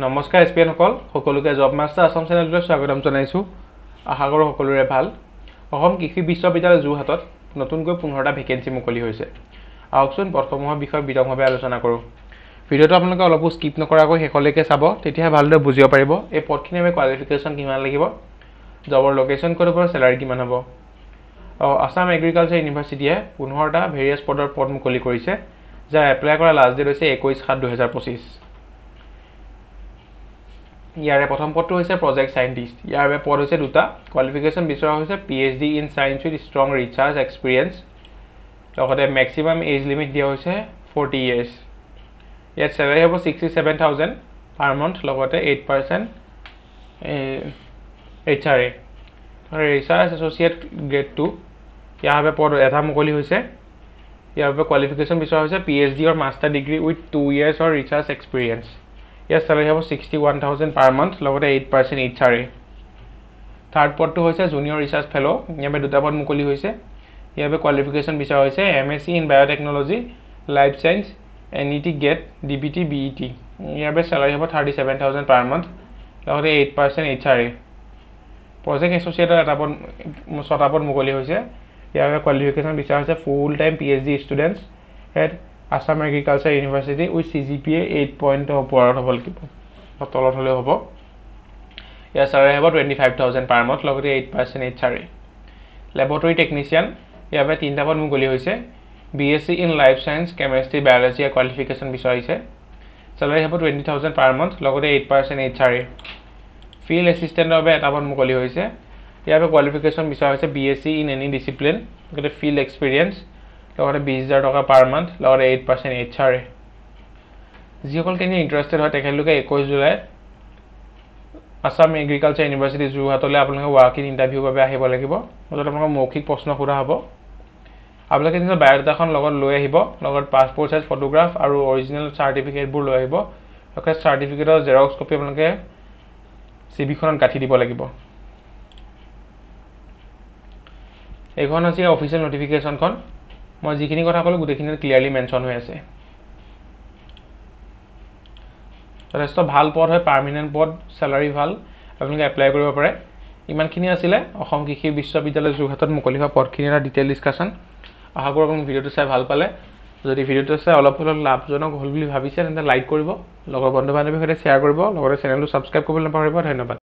নমস্কাৰ এছপিএন সকলোকে job master Assam চেনেললৈ স্বাগতম জনাইছোঁ। আশা কৰোঁ সকলোৰে ভাল। অসম কৃষি বিশ্ববিদ্যালয় যোৰহাটত নতুনকৈ 15টা ভেকেন্সি মুকলি হৈছে। আহকচোন পদসমূহৰ বিষয়ে বিতংভাৱে আলোচনা কৰোঁ। ভিডিঅ'টো আপোনালোকে অলপো স্কিপ নকৰাকৈ শেষলৈকে চাব, তেতিয়াহে ভালদৰে বুজিব পাৰিব এই পদখিনিৰ বাবে কোৱালিফিকেশ্যন কিমান লাগিব, জবৰ লোকেশ্যন ক'ত হ'ব, চেলাৰী কিমান হ'ব। আসাম এগ্ৰিকালচাৰ ইউনিভাৰ্চিটিয়ে 15টা ভেৰিয়াছ পদৰ পদ মুকলি কৰিছে, যাৰ এপ্লাই কৰা লাষ্ট ডেট হৈছে 21/7/2025। ইয়াৰে প্ৰথম পদটো হৈছে প্ৰজেক্ট চাইণ্টিষ্ট। ইয়াৰ বাবে পদ হৈছে দুটা। কোৱালিফিকেশ্যন বিচৰা হৈছে PhD in science with strong research experience. লগতে মেক্সিমাম এজ লিমিট দিয়া হৈছে 40 years। ইয়াত চেলাৰী হ'ব 67,000 পাৰ মান্থ, লগতে 8% HRA। ৰিচাৰ্চ এছ'চিয়েট গ্ৰেড 2 ইয়াৰ বাবে পদ এটা মুকলি হৈছে। ইয়াৰ বাবে কোৱালিফিকেশ্যন বিচৰা হৈছে PhD or master degree with 2 years or research experience. ইয়াৰ চেলাৰী হ'ব 61,000 পাৰ মান্থ, লগতে 8% HRA। থাৰ্ড পদটো হৈছে জুনিয়ৰ ৰিচাৰ্চ ফেল'। ইয়াৰ বাবে দুটা পদ মুকলি হৈছে। ইয়াৰ বাবে কোৱালিফিকেশ্যন বিচৰা হৈছে MSc in biotechnology, life science, NET GATE, DBT, BET। ইয়াৰ বাবে চেলাৰী হ'ব 37,000 পাৰ মান্থ, লগতে 8% HRA। প্ৰজেক্ট এছ'চিয়েটৰ ছটা পদ মুকলি হৈছে। ইয়াৰ বাবে কোৱালিফিকেশ্যন বিচৰা হৈছে full time PhD students at Assam agriculture university with CGPA 8 ওপৰত হ'ব লাগিব, তলত হ'লেও হ'ব। ইয়াৰ চেলাৰী হ'ব 25,000 পাৰ মান্থ, লগতে 8% HRA। লেবৰেটৰী টেকনিচিয়ান ইয়াৰ বাবে তিনিটা পদ মুকলি হৈছে। BSc in life science, chemistry, biology year qualification বিচাৰিছে। চেলাৰী হ'ব 20,000 পাৰ মান্থ, লগতে 8% HRA। ফিল্ড এছিষ্টেণ্টৰ বাবে এটা পদ মুকলি হৈছে। ইয়াৰ বাবে কোৱালিফিকেশ্যন বিচৰা হৈছে BSc ইন এনি ডিচিপ্লিন, লগতে ফিল্ড এক্সপিৰিয়েঞ্চ, লগতে 20,000 টকা পাৰ মান্থ, লগতে 8% HRA। যিসকল কেণ্ডিডেট ইণ্টাৰেষ্টেড হয় তেখেতলোকে 21 জুলাইত আসাম এগ্ৰিকালচাৰ ইউনিভাৰ্চিটি যোৰহাটলৈ আপোনালোকে ৱাক ইন ইণ্টাৰভিউৰ বাবে আহিব লাগিব। য'ত আপোনালোকক মৌখিক প্ৰশ্ন সোধা হ'ব। আপোনালোকে নিজৰ বায়'ডাটাখন লগত লৈ আহিব, লগত পাছপৰ্ট চাইজ ফটোগ্ৰাফ আৰু অৰিজিনেল চাৰ্টিফিকেটবোৰ লৈ আহিব। লগতে চাৰ্টিফিকেটৰ জেৰক্স কপি আপোনালোকে CV-খনত গাঁঠি দিব লাগিব। এইখন হৈছে অফিচিয়েল নটিফিকেশ্যনখন। মই যিখিনি কথা ক'লোঁ গোটেইখিনি ক্লিয়াৰলি মেনশ্যন হৈ আছে। যথেষ্ট ভাল পদ হয়, পাৰ্মানেণ্ট পদ, চেলাৰী ভাল, আপোনালোকে এপ্লাই কৰিব পাৰে। ইমানখিনি আছিলে অসম কৃষি বিশ্ববিদ্যালয় যোৰহাটত মুকলি হোৱা পদখিনি এটা ডিটেইল ডিছকাশ্যন। আশা কৰোঁ আপুনি ভিডিঅ'টো চাই ভাল পালে। যদি ভিডিঅ'টো চাই অলপ হ'লেও লাভজনক হ'ল বুলি ভাবিছে তেন্তে লাইক কৰিব, লগৰ বন্ধু বান্ধৱীৰ সৈতে শ্বেয়াৰ কৰিব, লগতে চেনেলটো ছাবস্ক্ৰাইব কৰিবলৈ নাপাহৰিব। ধন্যবাদ।